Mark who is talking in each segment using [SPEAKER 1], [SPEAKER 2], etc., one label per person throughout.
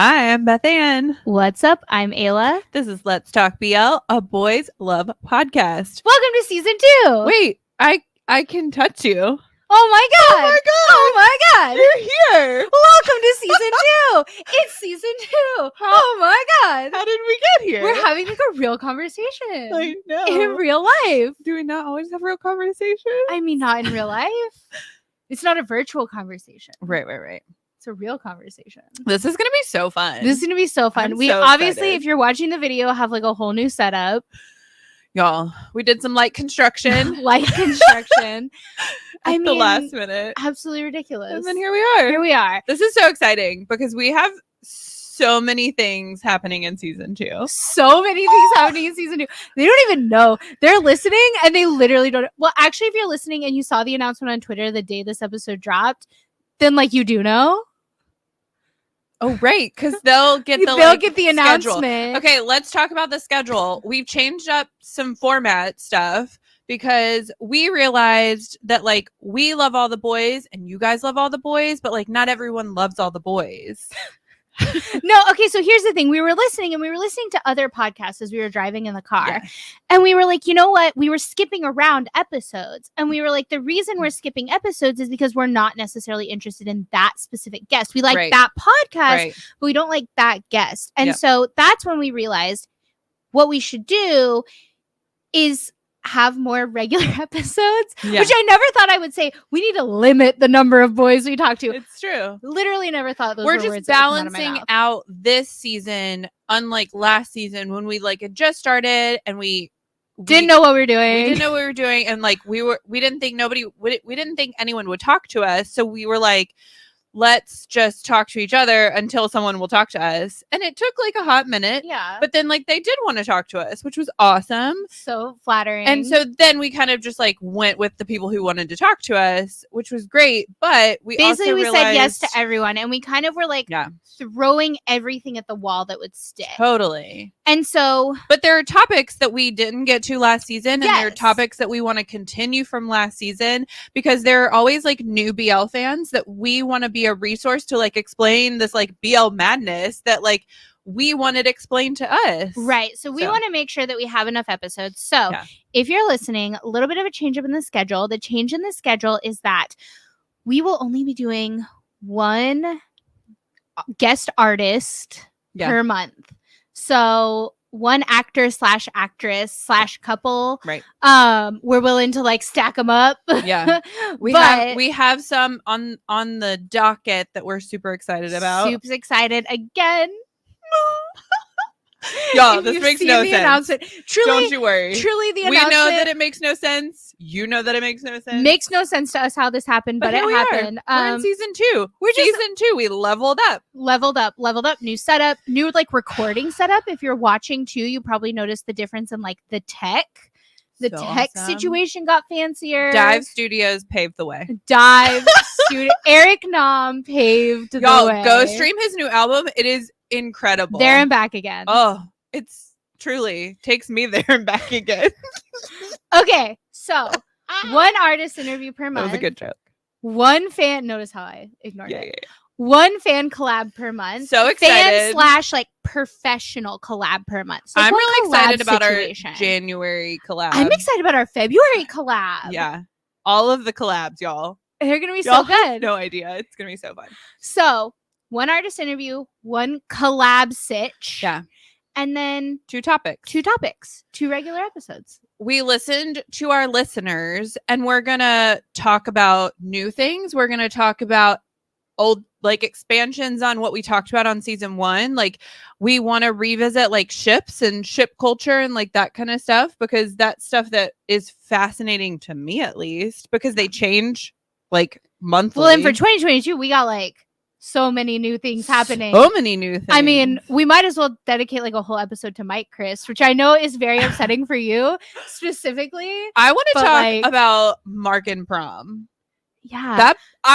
[SPEAKER 1] Hi, I'm Beth Ann.
[SPEAKER 2] What's up? I'm Ayla.
[SPEAKER 1] This is Let's Talk BL, a boys love podcast.
[SPEAKER 2] Welcome to season 2.
[SPEAKER 1] Wait, I can touch you.
[SPEAKER 2] Oh my god!
[SPEAKER 1] Oh my god!
[SPEAKER 2] Oh my god!
[SPEAKER 1] You're here!
[SPEAKER 2] Welcome to season 2. It's season 2. Oh my god!
[SPEAKER 1] How did we get here?
[SPEAKER 2] We're having like a real conversation.
[SPEAKER 1] I know.
[SPEAKER 2] In real life.
[SPEAKER 1] Do we not always have real conversations?
[SPEAKER 2] I mean, not in real life. It's not a virtual conversation.
[SPEAKER 1] Right.
[SPEAKER 2] It's a real conversation.
[SPEAKER 1] This is gonna be so fun.
[SPEAKER 2] This is gonna be so fun.
[SPEAKER 1] I'm
[SPEAKER 2] We
[SPEAKER 1] so
[SPEAKER 2] obviously,
[SPEAKER 1] excited.
[SPEAKER 2] if you're watching the video, have like a whole new setup.
[SPEAKER 1] Y'all, we did some light construction.
[SPEAKER 2] Light construction.
[SPEAKER 1] At the last minute.
[SPEAKER 2] Absolutely ridiculous.
[SPEAKER 1] And then here we are.
[SPEAKER 2] Here we are.
[SPEAKER 1] This is so exciting because we have so many things happening in season 2.
[SPEAKER 2] So many things happening in season 2. They don't even know. They're listening and they literally don't. Well, actually, if you're listening and you saw the announcement on Twitter the day this episode dropped, then like you do know.
[SPEAKER 1] Oh, right, because they'll get the
[SPEAKER 2] schedule.
[SPEAKER 1] Announcement. Okay, let's talk about the schedule. We've changed up some format stuff because we realized that like we love all the boys and you guys love all the boys, but like not everyone loves all the boys.
[SPEAKER 2] No, okay, so here's the thing. We were listening to other podcasts as we were driving in the car.
[SPEAKER 1] Yeah.
[SPEAKER 2] And we were like, you know what? We were skipping around episodes. And we were like, the reason we're skipping episodes is because we're not necessarily interested in that specific guest. We like that podcast, but we don't like that guest. And so that's when we realized what we should do is have more regular episodes, which I never thought I would say. We need to limit the number of boys we talk to.
[SPEAKER 1] It's true.
[SPEAKER 2] Literally never thought those
[SPEAKER 1] we're
[SPEAKER 2] were
[SPEAKER 1] just
[SPEAKER 2] words that would come out of my
[SPEAKER 1] balancing
[SPEAKER 2] mouth.
[SPEAKER 1] out this season, unlike last season when we like had just started and we
[SPEAKER 2] didn't know what we were doing.
[SPEAKER 1] We didn't know what we were doing, and like we didn't think anyone would talk to us, so we were like, let's just talk to each other until someone will talk to us. And it took like a hot minute.
[SPEAKER 2] Yeah.
[SPEAKER 1] But then like they did want to talk to us, which was awesome.
[SPEAKER 2] So flattering.
[SPEAKER 1] And so then we kind of just like went with the people who wanted to talk to us, which was great. But we
[SPEAKER 2] basically
[SPEAKER 1] also
[SPEAKER 2] said yes to everyone. And we kind of were like throwing everything at the wall that would stick.
[SPEAKER 1] Totally.
[SPEAKER 2] And so,
[SPEAKER 1] but there are topics that we didn't get to last season, and there are topics that we want to continue from last season because there are always like new BL fans that we want to be a resource to like explain this like BL madness that like we wanted explained to us.
[SPEAKER 2] Right. So we want to make sure that we have enough episodes. So if you're listening, a little bit of a change up in the schedule. The change in the schedule is that we will only be doing one guest artist per month. So one actor / actress / couple.
[SPEAKER 1] Right.
[SPEAKER 2] We're willing to like stack them up.
[SPEAKER 1] Yeah. We have some on the docket that we're super excited about.
[SPEAKER 2] Super excited again.
[SPEAKER 1] Y'all, this makes no sense.
[SPEAKER 2] Truly,
[SPEAKER 1] don't you worry.
[SPEAKER 2] Truly, the announcement.
[SPEAKER 1] We know that it makes no sense. You know that it makes no sense.
[SPEAKER 2] Makes no sense to us how this happened, but it happened.
[SPEAKER 1] We're in season 2. We're season 2. We leveled up.
[SPEAKER 2] New setup, new like recording setup. If you're watching too, you probably noticed the difference in like the tech. The tech situation got fancier.
[SPEAKER 1] Dive Studios paved the way.
[SPEAKER 2] Eric Nam paved the way.
[SPEAKER 1] Y'all, go stream his new album. It is incredible.
[SPEAKER 2] There and back again.
[SPEAKER 1] Oh, it's truly takes me there and back again.
[SPEAKER 2] Okay, so one artist interview per month.
[SPEAKER 1] That was a good joke.
[SPEAKER 2] One fan. Notice how I ignored it.
[SPEAKER 1] Yeah.
[SPEAKER 2] One fan collab per month.
[SPEAKER 1] So excited.
[SPEAKER 2] Fan / like professional collab per month. So
[SPEAKER 1] I'm really excited about our January collab.
[SPEAKER 2] I'm excited about our February collab.
[SPEAKER 1] Yeah. All of the collabs, y'all.
[SPEAKER 2] They're going to be so good.
[SPEAKER 1] Have no idea. It's going to be so fun.
[SPEAKER 2] So one artist interview, one collab sitch.
[SPEAKER 1] Yeah.
[SPEAKER 2] And then
[SPEAKER 1] 2 topics.
[SPEAKER 2] 2 regular episodes.
[SPEAKER 1] We listened to our listeners and we're going to talk about new things. We're going to talk about old like expansions on what we talked about on season 1. Like we want to revisit like ships and ship culture and like that kind of stuff because that's stuff that is fascinating to me at least because they change like monthly.
[SPEAKER 2] Well, and for 2022, we got like so many new things happening.
[SPEAKER 1] So many new things.
[SPEAKER 2] I mean, we might as well dedicate like a whole episode to Mike Chris, which I know is very upsetting for you specifically.
[SPEAKER 1] I want to talk about Mark and Prom.
[SPEAKER 2] Yeah.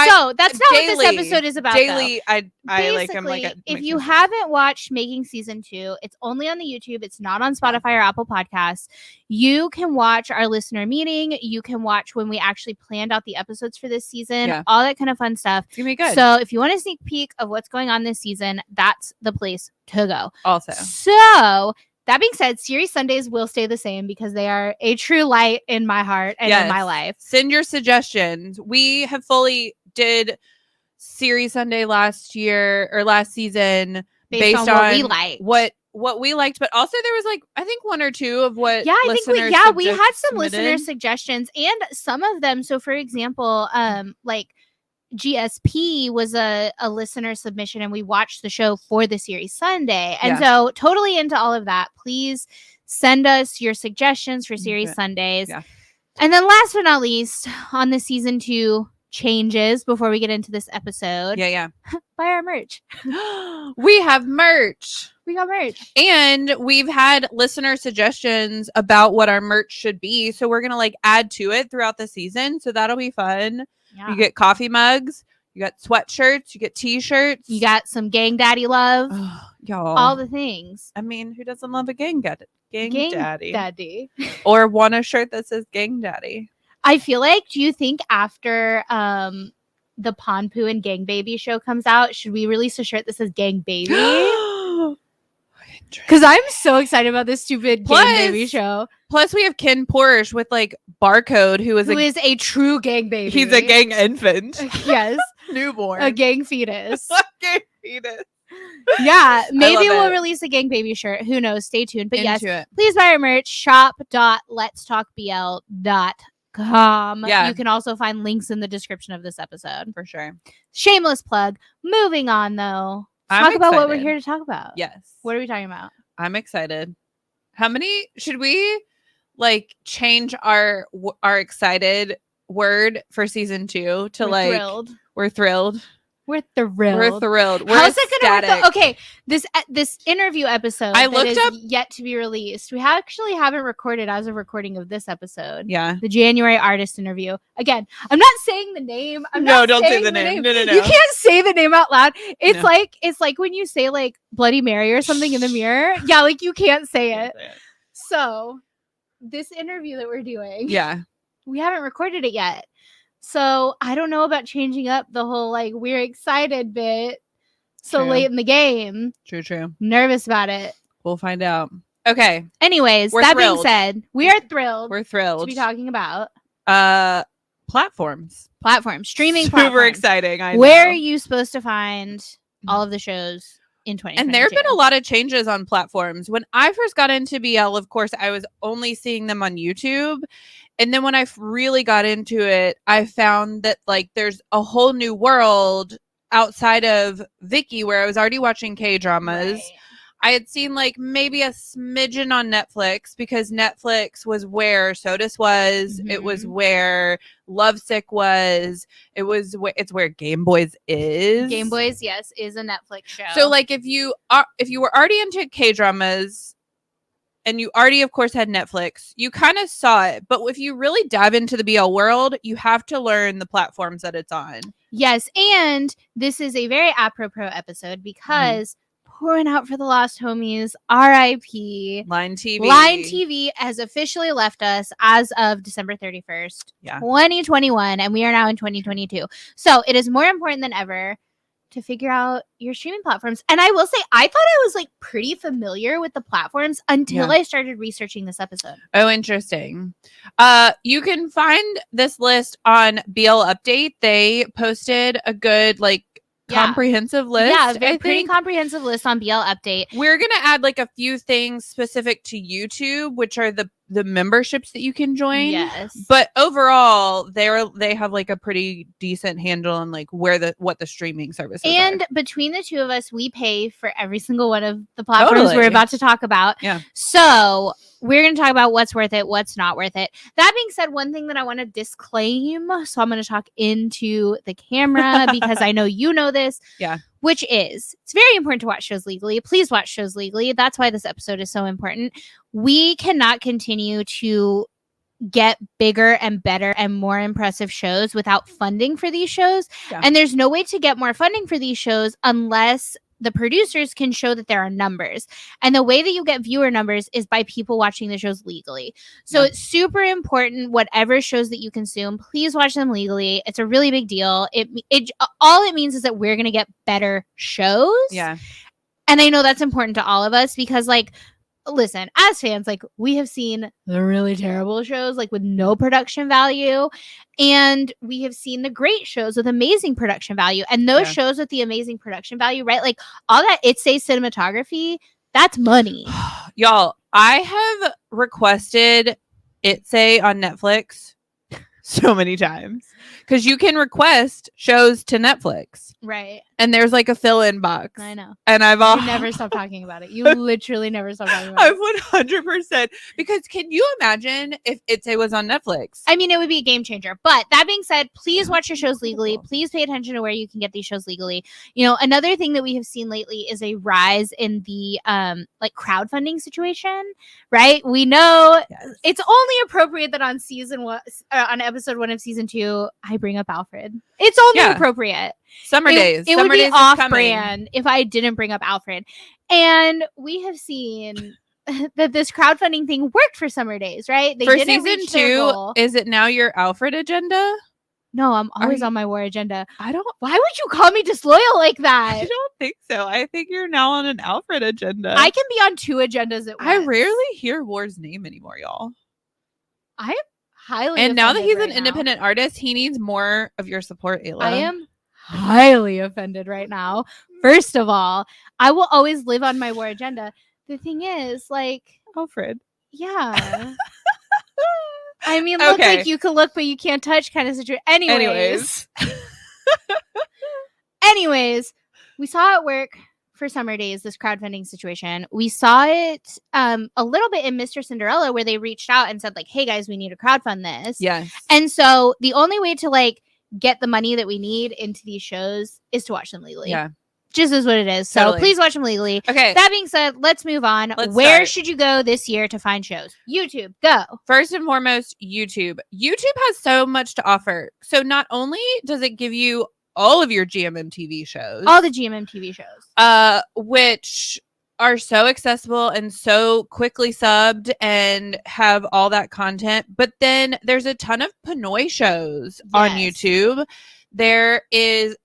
[SPEAKER 2] So that's not what this episode is about.
[SPEAKER 1] Daily, I like. I'm like,
[SPEAKER 2] if you haven't watched Making Season 2, it's only on the YouTube. It's not on Spotify or Apple Podcasts. You can watch our listener meeting. You can watch when we actually planned out the episodes for this season. All that kind of fun stuff.
[SPEAKER 1] It's gonna be good.
[SPEAKER 2] So if you want a sneak peek of what's going on this season, that's the place to go.
[SPEAKER 1] Also,
[SPEAKER 2] so. That being said, Series Sundays will stay the same because they are a true light in my heart and in my life.
[SPEAKER 1] Send your suggestions. We have fully did Series Sunday last season based on what we liked. What we liked, but also there was like I think one or two of what
[SPEAKER 2] we had some listener suggestions and some of them. So for example, like GSP was a listener submission and we watched the show for the Series Sunday. And so totally into all of that. Please send us your suggestions for Series Sundays. Yeah. And then last but not least, on the season 2 changes before we get into this episode. Buy our merch.
[SPEAKER 1] We have merch.
[SPEAKER 2] We got merch.
[SPEAKER 1] And we've had listener suggestions about what our merch should be. So we're going to like add to it throughout the season. So that'll be fun. Yeah. You get coffee mugs, you got sweatshirts, you get t-shirts,
[SPEAKER 2] you got some gang daddy love,
[SPEAKER 1] y'all.
[SPEAKER 2] All the things.
[SPEAKER 1] I mean, who doesn't love a gang daddy? Or want a shirt that says gang daddy?
[SPEAKER 2] I feel like, do you think after the Pon Poo and Gang Baby show comes out, should we release a shirt that says Gang Baby? Because I'm so excited about this stupid Gang Baby show.
[SPEAKER 1] Plus, we have Ken Porsche with like Barcode, who is
[SPEAKER 2] a true gang baby.
[SPEAKER 1] He's a gang infant.
[SPEAKER 2] Yes.
[SPEAKER 1] Newborn.
[SPEAKER 2] A gang fetus.
[SPEAKER 1] A gang fetus.
[SPEAKER 2] Yeah. Maybe we'll release a Gang Baby shirt. Who knows? Stay tuned. But please buy our merch. shop.letstalkbl.com. Yeah. You can also find links in the description of this episode.
[SPEAKER 1] For sure.
[SPEAKER 2] Shameless plug. Moving on, though. Talk about what we're here to talk about.
[SPEAKER 1] Yes.
[SPEAKER 2] What are we talking about?
[SPEAKER 1] I'm excited. How many should we like change our excited word for season 2 to
[SPEAKER 2] thrilled.
[SPEAKER 1] We're thrilled.
[SPEAKER 2] We're thrilled.
[SPEAKER 1] We're thrilled.
[SPEAKER 2] How's it going to work? Okay, this interview episode
[SPEAKER 1] I looked up
[SPEAKER 2] yet to be released. We actually haven't recorded as of recording of this episode.
[SPEAKER 1] Yeah,
[SPEAKER 2] the January artist interview. Again, I'm not saying the name.
[SPEAKER 1] Don't say the name. No.
[SPEAKER 2] You can't say the name out loud. It's like when you say like Bloody Mary or something in the mirror. Yeah, like you can't say it. So this interview that we're doing.
[SPEAKER 1] Yeah,
[SPEAKER 2] we haven't recorded it yet. So I don't know about changing up the whole like we're excited bit late in the game.
[SPEAKER 1] True.
[SPEAKER 2] Nervous about it.
[SPEAKER 1] We'll find out. Okay.
[SPEAKER 2] Anyways, being said, we are thrilled.
[SPEAKER 1] We're thrilled
[SPEAKER 2] to be talking about
[SPEAKER 1] platforms.
[SPEAKER 2] Streaming
[SPEAKER 1] Super
[SPEAKER 2] platforms.
[SPEAKER 1] exciting. I know.
[SPEAKER 2] Where are you supposed to find all of the shows in 2022?
[SPEAKER 1] And there have been a lot of changes on platforms. When I first got into BL, of course, I was only seeing them on YouTube. And then when I really got into it, I found that like there's a whole new world outside of Vicky where I was already watching K-dramas. Right. I had seen like maybe a smidgen on Netflix because Netflix was where Sodus was. Mm-hmm. It was where Lovesick was. It's where Game Boys is.
[SPEAKER 2] Game Boys, yes, is a Netflix show.
[SPEAKER 1] So like if you were already into K-dramas, and you already, of course, had Netflix, you kind of saw it. But if you really dive into the BL world, you have to learn the platforms that it's on.
[SPEAKER 2] Yes. And this is a very apropos episode because pouring out for the lost homies, RIP.
[SPEAKER 1] Line TV.
[SPEAKER 2] Line TV has officially left us as of December 31st, 2021. And we are now in 2022. So it is more important than ever to figure out your streaming platforms. And I will say, I thought I was like pretty familiar with the platforms until I started researching this episode.
[SPEAKER 1] Oh, interesting. You can find this list on BL Update. They posted a good comprehensive list.
[SPEAKER 2] Yeah, pretty comprehensive list on BL Update.
[SPEAKER 1] We're going to add like a few things specific to YouTube, which are the memberships that you can join.
[SPEAKER 2] Yes.
[SPEAKER 1] But overall, they have like a pretty decent handle on like what the streaming services
[SPEAKER 2] and are. Between the two of us, we pay for every single one of the platforms we're about to talk about.
[SPEAKER 1] Yeah.
[SPEAKER 2] So we're going to talk about what's worth it, what's not worth it. That being said, one thing that I want to disclaim, so I'm going to talk into the camera because I know you know this.
[SPEAKER 1] Yeah.
[SPEAKER 2] Which is, it's very important to watch shows legally. Please watch shows legally. That's why this episode is so important. We cannot continue to get bigger and better and more impressive shows without funding for these shows. Yeah. And there's no way to get more funding for these shows unless the producers can show that there are numbers. And the way that you get viewer numbers is by people watching the shows legally. So it's super important, whatever shows that you consume, please watch them legally. It's a really big deal. It all it means is that we're going to get better shows.
[SPEAKER 1] Yeah.
[SPEAKER 2] And I know that's important to all of us because, like, listen, as fans, like, we have seen the really terrible shows, like, with no production value, and we have seen the great shows with amazing production value. And those shows with the amazing production value, right? Like, all that It Say cinematography, that's money.
[SPEAKER 1] Y'all, I have requested It Say on Netflix so many times because you can request shows to Netflix.
[SPEAKER 2] Right.
[SPEAKER 1] And there's like a fill-in box.
[SPEAKER 2] I know.
[SPEAKER 1] And
[SPEAKER 2] You never stop talking about it. You literally never stop talking about it.
[SPEAKER 1] I've 100%. Because can you imagine if It Say was on Netflix?
[SPEAKER 2] I mean, it would be a game changer. But that being said, please watch your shows legally. Please pay attention to where you can get these shows legally. You know, another thing that we have seen lately is a rise in the like crowdfunding situation, right? We know it's only appropriate that on on episode 1 of season 2, I bring up Alfred. It's only appropriate.
[SPEAKER 1] Summer days.
[SPEAKER 2] It would be off-brand if I didn't bring up Alfred. And we have seen that this crowdfunding thing worked for Summer Days, right?
[SPEAKER 1] For season 2, is it now your Alfred agenda?
[SPEAKER 2] No, I'm always on my war agenda.
[SPEAKER 1] Why
[SPEAKER 2] would you call me disloyal like that?
[SPEAKER 1] I don't think so. I think you're now on an Alfred agenda.
[SPEAKER 2] I can be on 2 agendas at once.
[SPEAKER 1] I rarely hear War's name anymore, y'all.
[SPEAKER 2] I am highly
[SPEAKER 1] And now that he's an independent artist, he needs more of your support, Ayla.
[SPEAKER 2] I am highly offended right now. First of all, I will always live on my war agenda. The thing is, like,
[SPEAKER 1] Alfred.
[SPEAKER 2] Yeah. I mean, look, like, you can look, but you can't touch kind of situation. Anyways. We saw it work for Summer Days, this crowdfunding situation. We saw it a little bit in Mr. Cinderella, where they reached out and said, like, hey, guys, we need to crowdfund this.
[SPEAKER 1] Yes.
[SPEAKER 2] And so the only way to, like, get the money that we need into these shows is to watch them legally.
[SPEAKER 1] Yeah.
[SPEAKER 2] Just is what it is.
[SPEAKER 1] Totally.
[SPEAKER 2] So please watch them legally.
[SPEAKER 1] Okay.
[SPEAKER 2] That being said, let's move on. Where should you go this year to find shows? YouTube. Go.
[SPEAKER 1] First and foremost, YouTube. YouTube has so much to offer. So not only does it give you all of your GMM shows.
[SPEAKER 2] All the GMM TV shows.
[SPEAKER 1] Which are so accessible and so quickly subbed and have all that content. But then there's a ton of Pinoy shows on YouTube. There is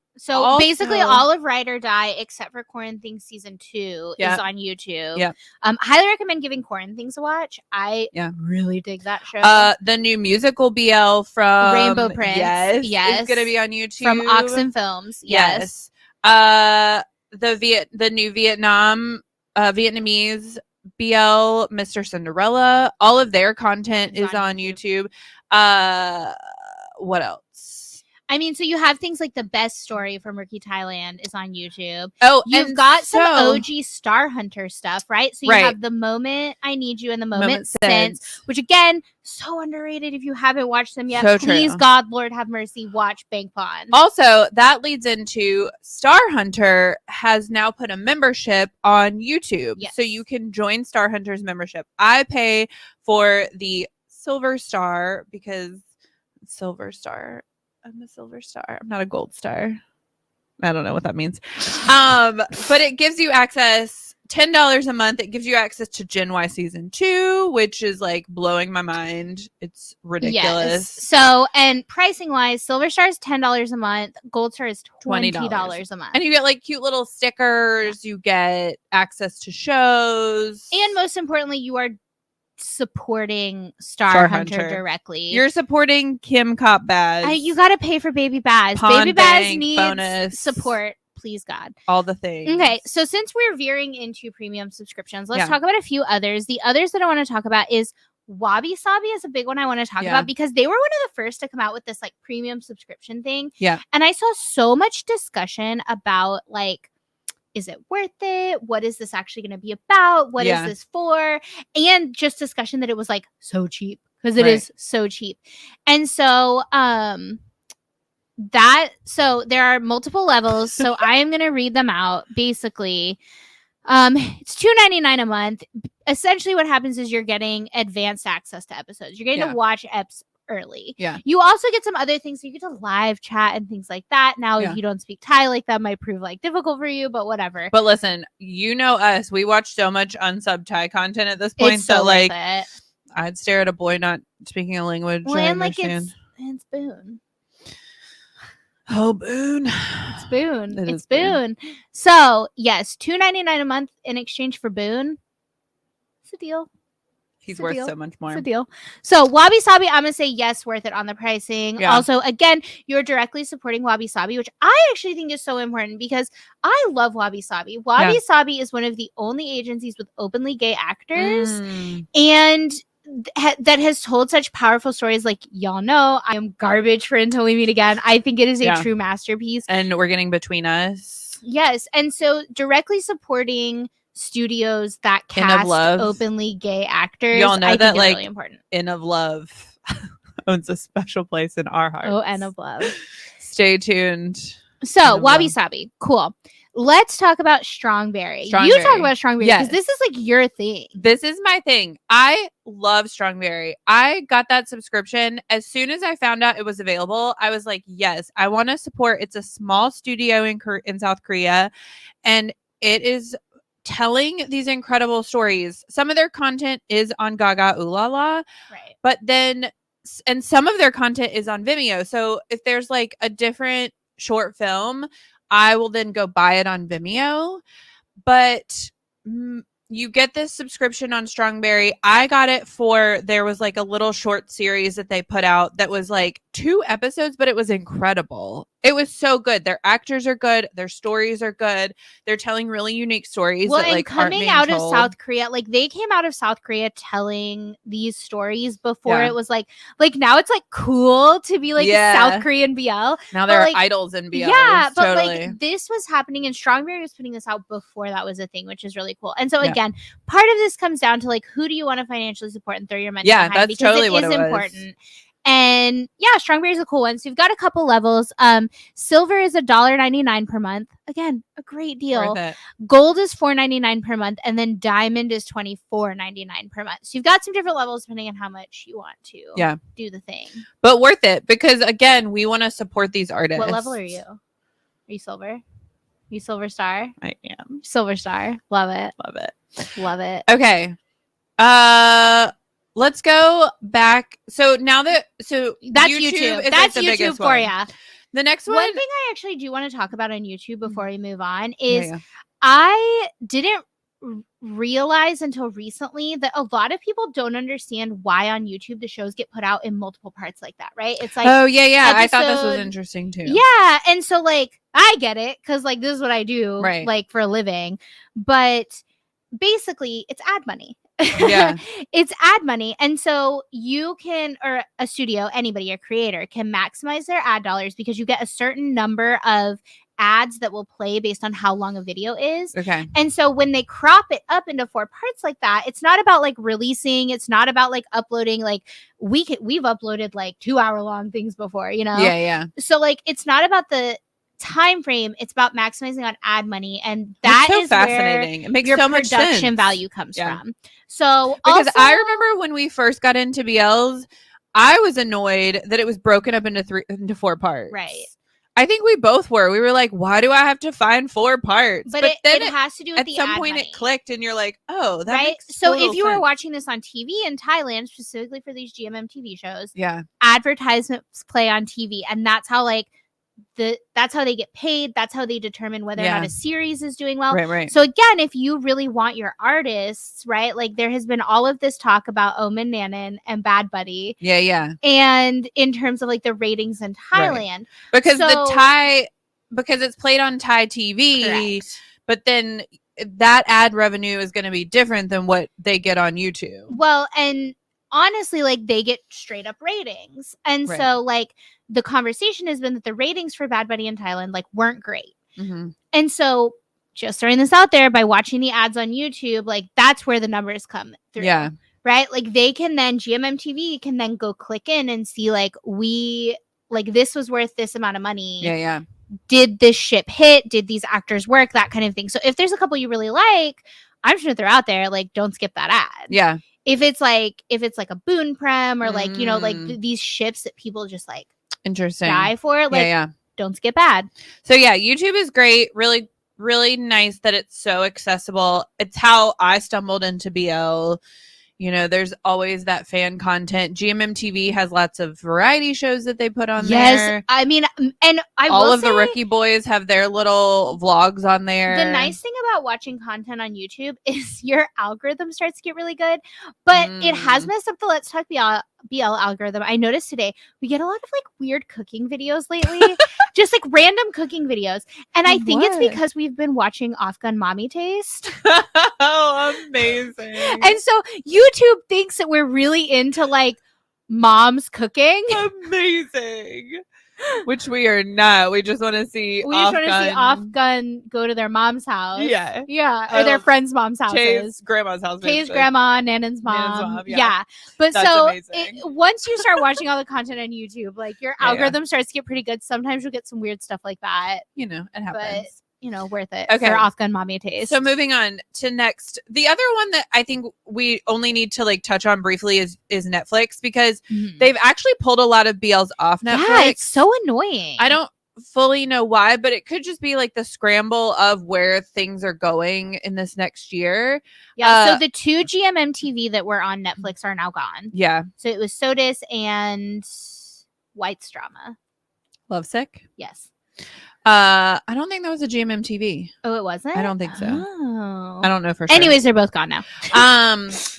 [SPEAKER 2] basically all of Ride or Die except for Corin Things season 2 is on YouTube.
[SPEAKER 1] Yeah.
[SPEAKER 2] Highly recommend giving Corin Things a watch. I really dig that show.
[SPEAKER 1] The new musical BL from
[SPEAKER 2] Rainbow Prince. Yes.
[SPEAKER 1] Is gonna be on YouTube.
[SPEAKER 2] From Oxen Films. Yes.
[SPEAKER 1] The new Vietnamese BL, Mr. Cinderella. All of their content is on YouTube. What else?
[SPEAKER 2] I mean, so you have things like The Best Story from Rookie Thailand is on YouTube.
[SPEAKER 1] Oh,
[SPEAKER 2] you've got some OG Star Hunter stuff, right? So you have The Moment I Need You and The Moment Since, which again, so underrated if you haven't watched them yet.
[SPEAKER 1] So
[SPEAKER 2] please,
[SPEAKER 1] true.
[SPEAKER 2] God, Lord have mercy, watch Bank Pond.
[SPEAKER 1] Also, that leads into Star Hunter has now put a membership on YouTube.
[SPEAKER 2] Yes.
[SPEAKER 1] So you can join Star Hunter's membership. I pay for the Silver Star because Silver Star. I'm a silver star. I'm not a gold star. I don't know what that means. But it gives you access, $10 a month. It gives you access to Gen Y season 2, which is like blowing my mind. It's ridiculous.
[SPEAKER 2] Yes. So, and pricing wise, Silver Star is $10 a month. Gold Star is $20 a month.
[SPEAKER 1] And you get like cute little stickers. You get access to shows.
[SPEAKER 2] And most importantly, you are supporting Star Hunter directly.
[SPEAKER 1] You're supporting Kim Cop Baz.
[SPEAKER 2] You got to pay for Baby Baz. Baby Baz needs support. Please, God.
[SPEAKER 1] All the things.
[SPEAKER 2] Okay, so since we're veering into premium subscriptions, let's talk about a few others. The others that I want to talk about is Wabi Sabi is a big one I want to talk about because they were one of the first to come out with this like premium subscription thing.
[SPEAKER 1] Yeah.
[SPEAKER 2] And I saw so much discussion about like, is it worth it? What is this actually going to be about? What is this for? And just discussion that it was like so cheap because it is so cheap. And so so there are multiple levels. So I am going to read them out. Basically, It's $2.99 a month. Essentially, what happens is you're getting advanced access to episodes. You're getting to watch eps early.
[SPEAKER 1] Yeah.
[SPEAKER 2] You also get some other things. So you get to live chat and things like that. Now, if you don't speak Thai, like that might prove like difficult for you, but whatever.
[SPEAKER 1] But listen, you know us. We watch so much unsub Thai content at this point that like I'd stare at a boy not speaking a language.
[SPEAKER 2] Well, and like it's Boone.
[SPEAKER 1] Oh, Boone.
[SPEAKER 2] It's Boone. It's Boone. So yes, $2.99 a month in exchange for Boone. It's a deal.
[SPEAKER 1] He's worth so much more.
[SPEAKER 2] It's a deal. So Wabi Sabi, I'm gonna say yes, worth it on the pricing. Yeah. Also, again, you're directly supporting Wabi Sabi, which I actually think is so important because I love Wabi Sabi. Wabi Sabi is one of the only agencies with openly gay actors, and that has told such powerful stories. Like, y'all know I am garbage for Until We Meet Again. I think it is a true masterpiece.
[SPEAKER 1] And we're getting Between Us.
[SPEAKER 2] Yes. And so directly supporting studios that cast openly gay actors.
[SPEAKER 1] Y'all know
[SPEAKER 2] I
[SPEAKER 1] that
[SPEAKER 2] think
[SPEAKER 1] like
[SPEAKER 2] really important.
[SPEAKER 1] Inn of Love owns a special place in our hearts.
[SPEAKER 2] Oh, Inn of Love.
[SPEAKER 1] Stay tuned.
[SPEAKER 2] So Wabi Sabi. Cool. Let's talk about Strongberry. You talk about Strongberry because this is like your thing.
[SPEAKER 1] This is my thing. I love Strongberry. I got that subscription as soon as I found out it was available. I was like, yes, I want to support. It's a small studio in South Korea, and it is telling these incredible stories. Some of their content is on Gaga Ooh La La,
[SPEAKER 2] right?
[SPEAKER 1] But then, and some of their content is on Vimeo. So if there's like a different short film, I will then go buy it on Vimeo. But you get this subscription on Strongberry. I got it there was like a little short series that they put out that was like 2 episodes, but it was incredible. It was so good. Their actors are good. Their stories are good. They're telling really unique stories.
[SPEAKER 2] Well,
[SPEAKER 1] that,
[SPEAKER 2] and
[SPEAKER 1] like,
[SPEAKER 2] coming out of South Korea, like they came out of South Korea telling these stories before it was like now it's like cool to be like South Korean BL.
[SPEAKER 1] Now they're like, idols in BL.
[SPEAKER 2] Yeah, but like this was happening and Strongberry was putting this out before that was a thing, which is really cool. And so again, part of this comes down to like who do you want to financially support and throw your money behind?
[SPEAKER 1] That's
[SPEAKER 2] because
[SPEAKER 1] totally
[SPEAKER 2] it
[SPEAKER 1] what
[SPEAKER 2] is
[SPEAKER 1] it was.
[SPEAKER 2] important. And Strongberry is a cool one. So you've got a couple levels. Silver is $1.99 per month. Again, a great deal. Gold is $4.99 per month, and then diamond is $24.99 per month. So you've got some different levels depending on how much you want to do the thing.
[SPEAKER 1] But worth it because again, we want to support these artists.
[SPEAKER 2] What level are you? Are you silver? Are you silver star?
[SPEAKER 1] I am.
[SPEAKER 2] Silver star. Love it.
[SPEAKER 1] Love it.
[SPEAKER 2] Love it.
[SPEAKER 1] Okay. Let's go back. So now that's YouTube.
[SPEAKER 2] That's YouTube for you.
[SPEAKER 1] The next one.
[SPEAKER 2] One thing I actually do want to talk about on YouTube before we move on is I didn't realize until recently that a lot of people don't understand why on YouTube the shows get put out in multiple parts like that, right? It's like,
[SPEAKER 1] oh yeah. I thought this was interesting too.
[SPEAKER 2] Yeah, and so like I get it because like this is what I do, like for a living, but basically it's ad money.
[SPEAKER 1] Yeah.
[SPEAKER 2] It's ad money. And so you can, or a studio, anybody, a creator can maximize their ad dollars because you get a certain number of ads that will play based on how long a video is.
[SPEAKER 1] Okay.
[SPEAKER 2] And so when they crop it up into 4 parts like that, it's not about like releasing, it's not about like uploading, like we've uploaded like 2-hour long things before, you know?
[SPEAKER 1] Yeah.
[SPEAKER 2] So like it's not about the time frame, it's about maximizing on ad money, and that is
[SPEAKER 1] fascinating. It makes
[SPEAKER 2] your
[SPEAKER 1] so much
[SPEAKER 2] production
[SPEAKER 1] sense.
[SPEAKER 2] value comes from. So
[SPEAKER 1] because I remember when we first got into BLs, I was annoyed that it was broken up into 4 parts.
[SPEAKER 2] Right.
[SPEAKER 1] I think we both were. We were like, why do I have to find 4 parts?
[SPEAKER 2] But then it has to do with the ad money. At some point
[SPEAKER 1] it clicked and you're like, oh, that makes
[SPEAKER 2] So if you
[SPEAKER 1] sense.
[SPEAKER 2] were watching this on TV in Thailand, specifically for these GMM TV shows, advertisements play on TV, and that's how like that's how they get paid. That's how they determine whether or not a series is doing well.
[SPEAKER 1] Right.
[SPEAKER 2] So again, if you really want your artists, right? Like there has been all of this talk about Oman Nanan and Bad Buddy.
[SPEAKER 1] Yeah.
[SPEAKER 2] And in terms of like the ratings in Thailand.
[SPEAKER 1] Because because it's played on Thai TV, but then that ad revenue is going to be different than what they get on YouTube.
[SPEAKER 2] Well, and honestly, like they get straight up ratings. And so like the conversation has been that the ratings for Bad Buddy in Thailand like weren't great.
[SPEAKER 1] Mm-hmm.
[SPEAKER 2] And so just throwing this out there, by watching the ads on YouTube, like that's where the numbers come through.
[SPEAKER 1] Yeah.
[SPEAKER 2] Right? Like they can then, GMM TV can then go click in and see like this was worth this amount of money.
[SPEAKER 1] Yeah.
[SPEAKER 2] did this ship hit? Did these actors work? That kind of thing. So if there's a couple you really like, I'm just gonna throw out there, like, don't skip that ad.
[SPEAKER 1] Yeah.
[SPEAKER 2] If it's like a Boon Prem or like, you know, like these ships that people just like
[SPEAKER 1] interesting
[SPEAKER 2] die for, like, don't skip ad.
[SPEAKER 1] So yeah, YouTube is great. Really, really nice that it's so accessible. It's how I stumbled into BL. You know, there's always that fan content. GMMTV has lots of variety shows that they put on there.
[SPEAKER 2] Yes, I mean, and
[SPEAKER 1] all of the Rookie Boys have their little vlogs on there.
[SPEAKER 2] The nice thing about watching content on YouTube is your algorithm starts to get really good, but it has messed up the Let's Talk BL algorithm. I noticed today we get a lot of like weird cooking videos lately, just like random cooking videos, and I think it's because we've been watching Off Gun Mommy Taste.
[SPEAKER 1] Oh, amazing!
[SPEAKER 2] And so YouTube thinks that we're really into like mom's cooking.
[SPEAKER 1] Amazing. Which we are not. We just want to see
[SPEAKER 2] Off Gun go to their mom's house.
[SPEAKER 1] Yeah.
[SPEAKER 2] Or their friend's mom's houses.
[SPEAKER 1] Kay's grandma's house.
[SPEAKER 2] Kay's grandma, Nanan's mom. Yeah. But that's so once you start watching all the content on YouTube, like your algorithm starts to get pretty good. Sometimes you'll get some weird stuff like that.
[SPEAKER 1] You know, it happens.
[SPEAKER 2] But, you know, worth it for Off Gun Mommy Taste.
[SPEAKER 1] So moving on to next. The other one that I think we only need to like touch on briefly is Netflix, because they've actually pulled a lot of BLs off Netflix.
[SPEAKER 2] Yeah, it's so annoying.
[SPEAKER 1] I don't fully know why, but it could just be like the scramble of where things are going in this next year.
[SPEAKER 2] Yeah, so the 2 GMMTV that were on Netflix are now gone.
[SPEAKER 1] Yeah.
[SPEAKER 2] So it was Sodus and White's Drama.
[SPEAKER 1] Lovesick?
[SPEAKER 2] Yes.
[SPEAKER 1] I don't think that was a GMMTV.
[SPEAKER 2] Oh, it wasn't?
[SPEAKER 1] I don't think so.
[SPEAKER 2] Oh.
[SPEAKER 1] I don't know for sure.
[SPEAKER 2] Anyways, they're both gone now.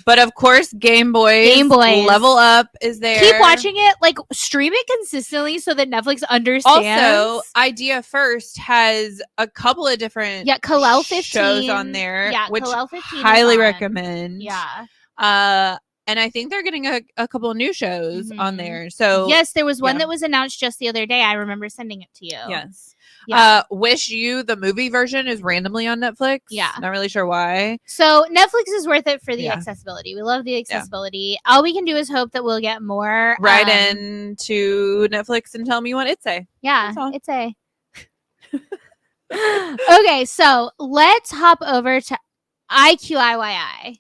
[SPEAKER 1] But of course, Game Boys. Level Up is there.
[SPEAKER 2] Keep watching it. Like, stream it consistently so that Netflix understands.
[SPEAKER 1] Also, Idea First has a couple of different
[SPEAKER 2] Kalel 15
[SPEAKER 1] shows on there.
[SPEAKER 2] Yeah,
[SPEAKER 1] which
[SPEAKER 2] Kalel 15
[SPEAKER 1] highly recommend.
[SPEAKER 2] Yeah.
[SPEAKER 1] And I think they're getting a couple of new shows on there. So
[SPEAKER 2] yes, there was one that was announced just the other day. I remember sending it to you.
[SPEAKER 1] Yes. Yeah. Wish You, the movie version, is randomly on Netflix.
[SPEAKER 2] Yeah.
[SPEAKER 1] Not really sure why.
[SPEAKER 2] So Netflix is worth it for the accessibility. We love the accessibility. All we can do is hope that we'll get more.
[SPEAKER 1] Write in to Netflix and tell me what it say.
[SPEAKER 2] Yeah, it's a. Okay, so let's hop over to IQIYI.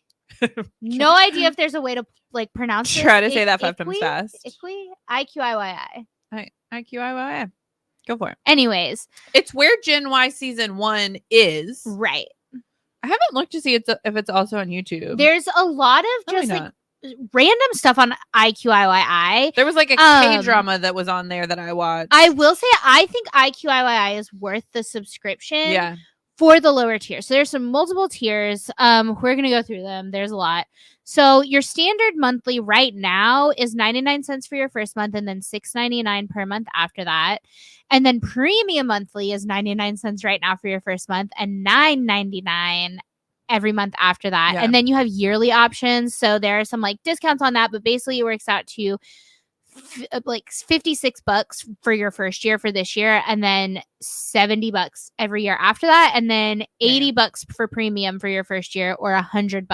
[SPEAKER 2] No idea if there's a way to like pronounce it.
[SPEAKER 1] Try to say that 5 times fast.
[SPEAKER 2] IQIYI.
[SPEAKER 1] IQIYI. Go for it.
[SPEAKER 2] Anyways,
[SPEAKER 1] it's where Gen Y season 1 is.
[SPEAKER 2] Right.
[SPEAKER 1] I haven't looked to see if it's also on YouTube.
[SPEAKER 2] There's a lot of just like random stuff on IQIYI.
[SPEAKER 1] There was like a K-drama that was on there that I watched.
[SPEAKER 2] I will say I think IQIYI is worth the subscription.
[SPEAKER 1] Yeah.
[SPEAKER 2] For the lower tier. So there's some multiple tiers. We're going to go through them. There's a lot. So your standard monthly right now is 99 cents for your first month and then $6.99 per month after that. And then premium monthly is 99 cents right now for your first month and $9.99 every month after that. Yeah. And then you have yearly options. So there are some like discounts on that, but basically it works out to like $56 for your first year for this year, and then $70 every year after that, and then $80 for premium for your first year, or $100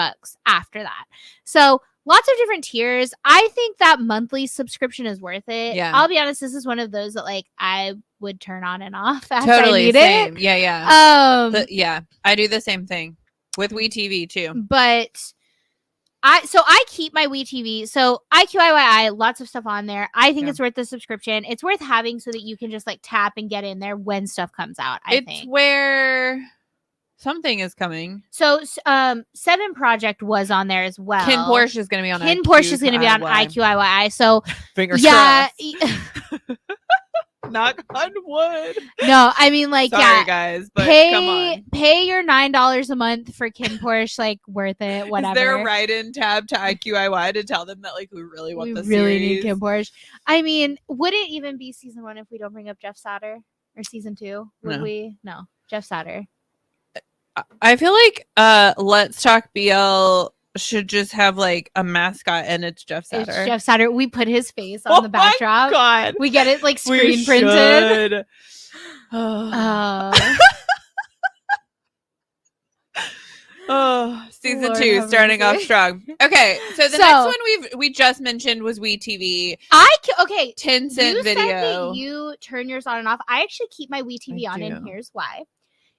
[SPEAKER 2] after that. So lots of different tiers. I think that monthly subscription is worth it. Yeah. I'll be honest, this is one of those that like I would turn on and off after I need it.
[SPEAKER 1] Yeah. Yeah. I do the same thing with WeTV too.
[SPEAKER 2] But I keep my WeTV. So IQIYI, lots of stuff on there. I think it's worth the subscription. It's worth having so that you can just like tap and get in there when stuff comes out. I think
[SPEAKER 1] it's where something is coming.
[SPEAKER 2] So 7 Project was on there as well.
[SPEAKER 1] Kin Porsche is going to be on.
[SPEAKER 2] Porsche is going to be on IQIYI. So
[SPEAKER 1] fingers crossed. Knock on wood.
[SPEAKER 2] No, I mean like
[SPEAKER 1] sorry guys, but come on.
[SPEAKER 2] Pay your $9 a month for Kin Porsche, like worth it, whatever.
[SPEAKER 1] Is there a write-in tab to IQIY to tell them that like we really want the
[SPEAKER 2] really
[SPEAKER 1] series?
[SPEAKER 2] Need Kin Porsche. I mean, would it even be season 1 if we don't bring up Jeff Satter, or season 2? Would we? No, Jeff Satter.
[SPEAKER 1] I feel like Let's Talk BL should just have like a mascot, and it's Jeff Satter.
[SPEAKER 2] It's Jeff Satter. We put his face on the backdrop.
[SPEAKER 1] My God.
[SPEAKER 2] We get it like screen
[SPEAKER 1] Oh, season
[SPEAKER 2] Lord
[SPEAKER 1] 2 starting off strong. Okay, so the next one we just mentioned was WeTV.
[SPEAKER 2] Okay,
[SPEAKER 1] 10-cent video.
[SPEAKER 2] You said that you turn yours on and off. I actually keep my WeTV on, and here's why.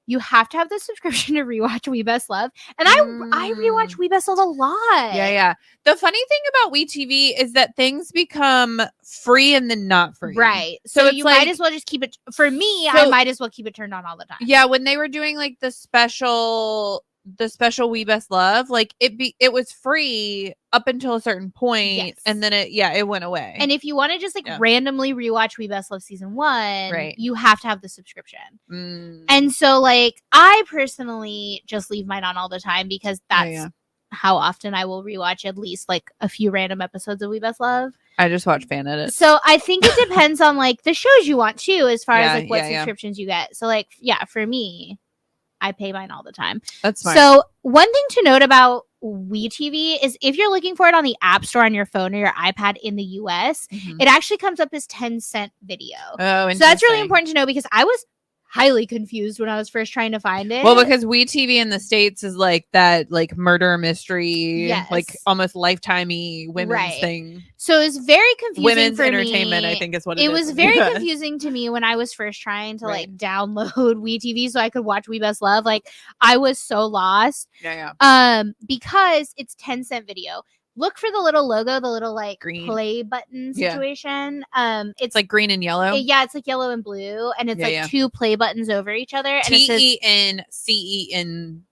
[SPEAKER 2] You have to have the subscription to rewatch We Best Love. And I rewatch We Best Love a lot.
[SPEAKER 1] Yeah. The funny thing about WeTV is that things become free and then not free.
[SPEAKER 2] Right. So you might as well just keep it. For me, I might as well keep it turned on all the time.
[SPEAKER 1] Yeah, when they were doing like the special We Best Love, like it was free up until a certain point, and then it went away.
[SPEAKER 2] And if you want to just randomly rewatch We Best Love season 1, you have to have the subscription. And so like I personally just leave mine on all the time because that's how often I will rewatch at least like a few random episodes of We Best Love.
[SPEAKER 1] I just watch fan edits.
[SPEAKER 2] So I think it depends on like the shows you want too, as far as like what subscriptions you get. So like for me, I pay mine all the time.
[SPEAKER 1] That's smart.
[SPEAKER 2] So one thing to note about WeTV is if you're looking for it on the App Store on your phone or your iPad in the US, it actually comes up as 10-cent video.
[SPEAKER 1] Oh,
[SPEAKER 2] so that's really important to know because I was highly confused when I was first trying to find it.
[SPEAKER 1] Well, because WeTV in the States is like that like murder mystery, like almost Lifetime-y women's thing.
[SPEAKER 2] So it's very confusing.
[SPEAKER 1] Women's entertainment, I think is what it is.
[SPEAKER 2] It was very confusing to me when I was first trying to like download WeTV so I could watch We Best Love. Like I was so lost. Because it's 10-cent video. Look for the little logo, the little like green play button situation. It's
[SPEAKER 1] like green and yellow.
[SPEAKER 2] It's like yellow and blue, and it's like two play buttons over each other. And
[SPEAKER 1] TENCENT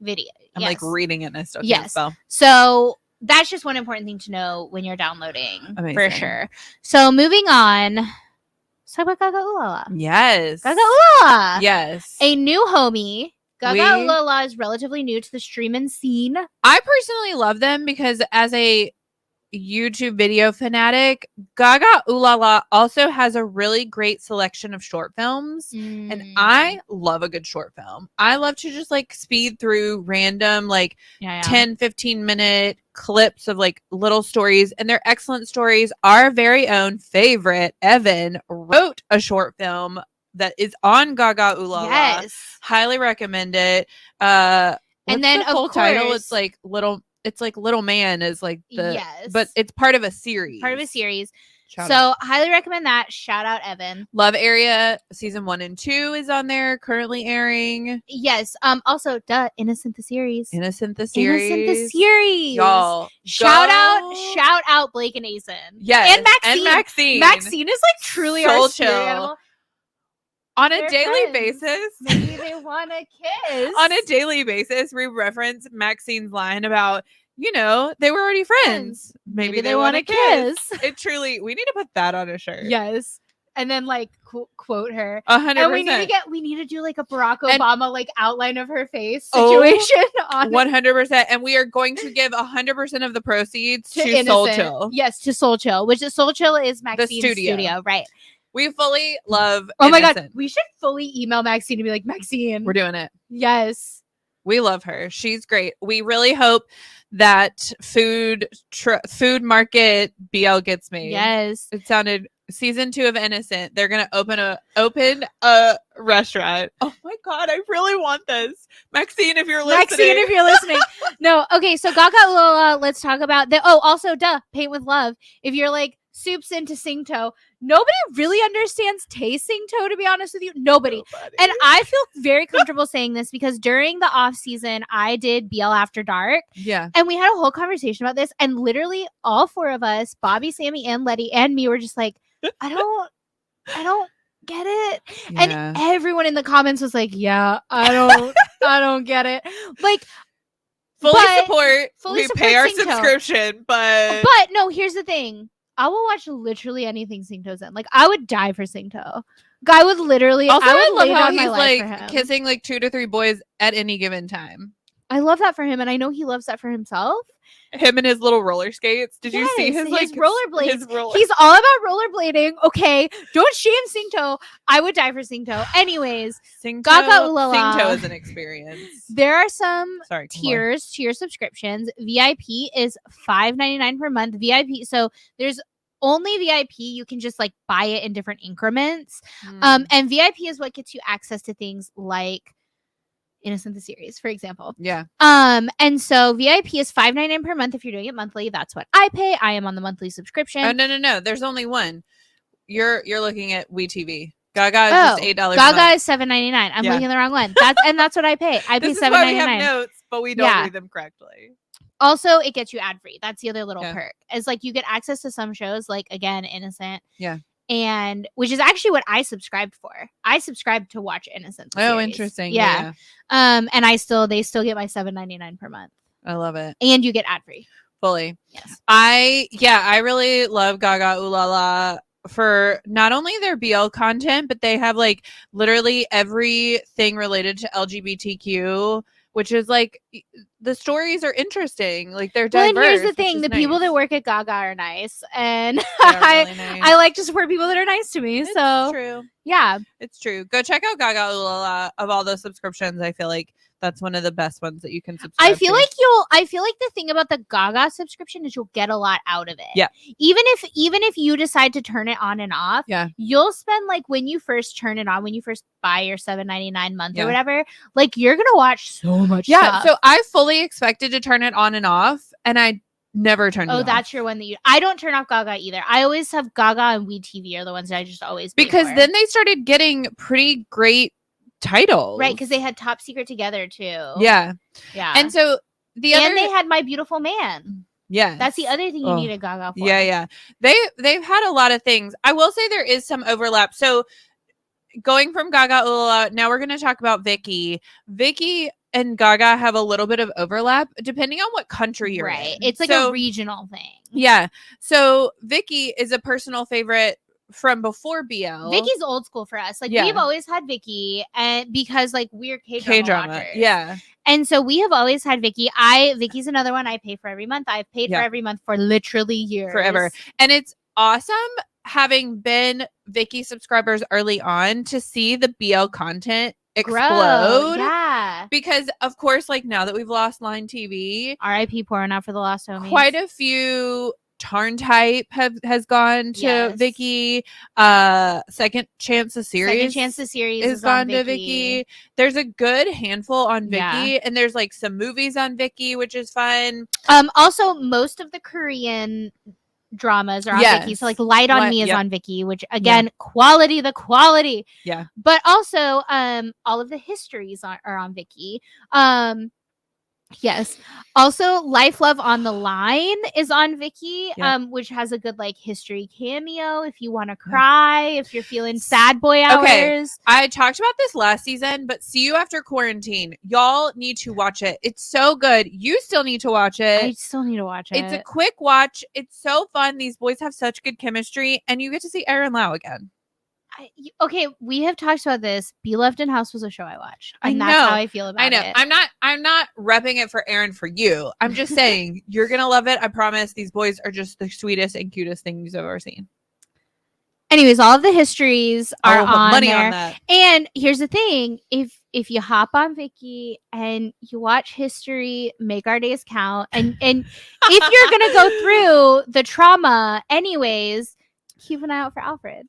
[SPEAKER 2] video.
[SPEAKER 1] I'm like reading it and I still can't spell.
[SPEAKER 2] So that's just one important thing to know when you're downloading. For sure. So moving on. Let's talk about Gaga Ooh La La.
[SPEAKER 1] Yes.
[SPEAKER 2] Gaga Ooh La La.
[SPEAKER 1] Yes.
[SPEAKER 2] A new homie. Gaga Ooh La La is relatively new to the streaming scene.
[SPEAKER 1] I personally love them because as a YouTube video fanatic, Gaga Ooh La La also has a really great selection of short films. And I love a good short film. I love to just like speed through random like 10, 15-minute clips of like little stories. And they're excellent stories. Our very own favorite, Evan, wrote a short film that is on Gaga Ooh La La. Highly recommend it. And
[SPEAKER 2] then
[SPEAKER 1] the full title, it's like Little Man is like the but it's part of a series.
[SPEAKER 2] So highly recommend that. Shout out Evan.
[SPEAKER 1] Love Area season 1 and 2 is on there, currently airing.
[SPEAKER 2] Also Innocent the series.
[SPEAKER 1] Y'all.
[SPEAKER 2] Shout out Blake and Asen.
[SPEAKER 1] Yes.
[SPEAKER 2] And Maxine. Maxine is like truly our spirit animal.
[SPEAKER 1] On a daily basis.
[SPEAKER 2] Maybe they want to kiss.
[SPEAKER 1] On a daily basis, we reference Maxine's line about, they were already friends. Maybe they want to kiss. It truly, we need to put that on a shirt.
[SPEAKER 2] Yes. And then like quote her.
[SPEAKER 1] 100%.
[SPEAKER 2] And we need to do like a Barack Obama like outline of her face situation.
[SPEAKER 1] 100%. And we are going to give 100% of the proceeds to Soul Chill.
[SPEAKER 2] Yes, to Soul Chill, which Soul Chill is Maxine's studio. Right.
[SPEAKER 1] We fully love
[SPEAKER 2] Oh my God. We should fully email Maxine and be like, Maxine.
[SPEAKER 1] We're doing it.
[SPEAKER 2] Yes.
[SPEAKER 1] We love her. She's great. We really hope that food market BL gets made.
[SPEAKER 2] Yes.
[SPEAKER 1] It sounded season 2 of Innocent. They're going to open a restaurant. Oh my God. I really want this. Maxine, if you're listening.
[SPEAKER 2] No. Okay. So Gaga Ooh La La, let's talk about also Paint with Love. If you're like soups into Singto, nobody really understands Taste Singto, to be honest with you. Nobody. And I feel very comfortable saying this because during the off season, I did BL After Dark.
[SPEAKER 1] Yeah.
[SPEAKER 2] And we had a whole conversation about this. And literally all 4 of us, Bobby, Sammy, and Letty, and me, were just like, I don't get it. Yeah. And everyone in the comments was like, yeah, I don't get it. Like,
[SPEAKER 1] fully support pay our Singto subscription, but
[SPEAKER 2] no, here's the thing. I will watch literally anything Singto's in. Like, I would die for Singto. I would literally.
[SPEAKER 1] Also,
[SPEAKER 2] I
[SPEAKER 1] love how he's like kissing like 2 to 3 boys at any given time.
[SPEAKER 2] I love that for him, and I know he loves that for himself.
[SPEAKER 1] Him and his little roller skates. Did you see his
[SPEAKER 2] rollerblades? He's all about rollerblading. Okay, don't shame Singto. I would die for Singto. Anyways, Gaga Ooh La La.
[SPEAKER 1] Singto is an experience.
[SPEAKER 2] There are some tiers to your subscriptions. VIP is $5.99 per month. VIP, so there's only VIP. You can just like buy it in different increments. And VIP is what gets you access to things like Innocent the series, for example.
[SPEAKER 1] Yeah.
[SPEAKER 2] And so VIP is $5.99 per month if you're doing it monthly. That's what I pay. I am on the monthly subscription.
[SPEAKER 1] Oh no. There's only one. You're looking at WeTV. Gaga is just $8.
[SPEAKER 2] Gaga is $7.99. I'm looking at the wrong one. That's what I pay. I pay $7.99. This is why we have
[SPEAKER 1] notes, but we don't read them correctly.
[SPEAKER 2] Also, it gets you ad free. That's the other little perk. Is like you get access to some shows, like again, Innocent.
[SPEAKER 1] Yeah.
[SPEAKER 2] And which is actually what I subscribed for. I subscribed to watch Innocent.
[SPEAKER 1] Oh, interesting.
[SPEAKER 2] Yeah. And they still get my $7.99 per month.
[SPEAKER 1] I love it.
[SPEAKER 2] And you get ad free.
[SPEAKER 1] Fully.
[SPEAKER 2] Yes.
[SPEAKER 1] I really love Gaga Ooh La La for not only their BL content, but they have like literally everything related to LGBTQ, which is like the stories are interesting. Like they're diverse.
[SPEAKER 2] Well, and here's the thing: the people that work at Gaga are nice, and I like to support people that are nice to me. So
[SPEAKER 1] true.
[SPEAKER 2] Yeah,
[SPEAKER 1] it's true. Go check out Gaga Ooh La La. Of all those subscriptions, I feel like that's one of the best ones that you can subscribe
[SPEAKER 2] I feel like the thing about the Gaga subscription is you'll get a lot out of it.
[SPEAKER 1] Yeah.
[SPEAKER 2] Even if you decide to turn it on and off, you'll spend like when you first turn it on, when you first buy your $7.99 month or whatever, like you're gonna watch so much stuff.
[SPEAKER 1] So I fully expected to turn it on and off, and I never turned it off.
[SPEAKER 2] Oh, that's your one that I don't turn off Gaga either. I always have Gaga and WeTV are the ones that I just always pay
[SPEAKER 1] because
[SPEAKER 2] for.
[SPEAKER 1] Then they started getting pretty great titles.
[SPEAKER 2] Right, because they had Top Secret together too.
[SPEAKER 1] Yeah.
[SPEAKER 2] And
[SPEAKER 1] so they had
[SPEAKER 2] My Beautiful Man.
[SPEAKER 1] Yeah.
[SPEAKER 2] That's the other thing you need a Gaga for.
[SPEAKER 1] Yeah. They've had a lot of things. I will say there is some overlap. So going from Gaga Ooh La La, now we're going to talk about Vicky. Vicky and Gaga have a little bit of overlap depending on what country you're in.
[SPEAKER 2] It's like a regional thing.
[SPEAKER 1] Yeah. So Vicky is a personal favorite from before BL.
[SPEAKER 2] Vicky's old school for us. Like we've always had Vicky, and because like we're K-drama watchers.
[SPEAKER 1] Yeah.
[SPEAKER 2] And so we have always had Vicky. Vicky's another one I pay for every month. I've paid for every month for literally years.
[SPEAKER 1] Forever. And it's awesome having been Vicky subscribers early on to see the BL content explode.
[SPEAKER 2] Yeah.
[SPEAKER 1] Because of course, like now that we've lost Line TV,
[SPEAKER 2] RIP pouring out for the lost homies.
[SPEAKER 1] Quite a few Tarn type has gone to Vicky. Second Chance the series is gone to Vicky. There's a good handful on Vicky, and there's like some movies on Vicky, which is fun.
[SPEAKER 2] Also, most of the Korean dramas are on Vicky. So like Light on Me is on Vicky, which again, quality.
[SPEAKER 1] Yeah.
[SPEAKER 2] But also all of the histories are on Vicky. Yes. Also, Life Love on the Line is on Vicky, which has a good like history cameo if you want to cry, if you're feeling sad boy hours. Okay.
[SPEAKER 1] I talked about this last season, but See You After Quarantine. Y'all need to watch it. It's so good. You still need to watch it.
[SPEAKER 2] I still need to watch it.
[SPEAKER 1] It's a quick watch. It's so fun. These boys have such good chemistry, and you get to see Aaron Lau again.
[SPEAKER 2] Okay, we have talked about this. Be Left in House was a show I watched. And that's how I feel about it.
[SPEAKER 1] I'm not repping it for Aaron for you. I'm just saying you're gonna love it. I promise. These boys are just the sweetest and cutest things I've ever seen.
[SPEAKER 2] Anyways, all of the histories are on
[SPEAKER 1] money
[SPEAKER 2] there.
[SPEAKER 1] On that.
[SPEAKER 2] And here's the thing: if you hop on Vicky and you watch history, make our days count. And if you're gonna go through the trauma, anyways, keep an eye out for Alfred.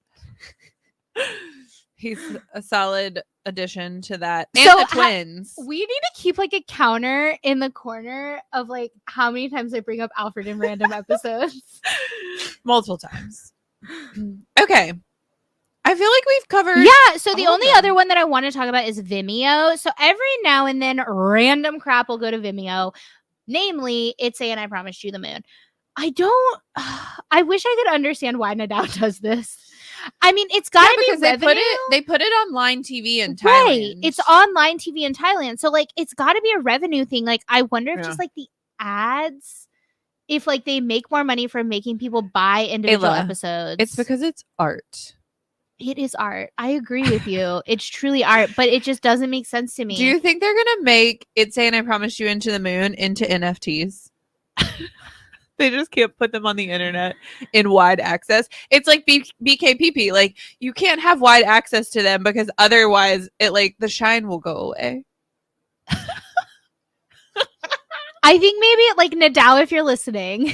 [SPEAKER 1] He's a solid addition to that. And so the twins.
[SPEAKER 2] We need to keep like a counter in the corner of like how many times I bring up Alfred in random episodes.
[SPEAKER 1] Multiple times. Okay. I feel like we've covered.
[SPEAKER 2] Yeah. So the only other one that I want to talk about is Vimeo. So every now and then random crap will go to Vimeo. Namely, It's A and I Promised You the Moon. I wish I could understand why Nadal does this. I mean, it's got to be revenue.
[SPEAKER 1] They put it on Line TV in Thailand.
[SPEAKER 2] Right. It's on Line TV in Thailand. So, like, it's got to be a revenue thing. Like, I wonder if just, like, the ads, if, like, they make more money from making people buy individual episodes.
[SPEAKER 1] It's because it's art.
[SPEAKER 2] It is art. I agree with you. It's truly art, but it just doesn't make sense to me.
[SPEAKER 1] Do you think they're going to make It's A and I Promised You Into the Moon into NFTs? They just can't put them on the internet in wide access. It's like BKPP. Like, you can't have wide access to them because otherwise it like the shine will go away.
[SPEAKER 2] I think maybe like Nadal, if you're listening,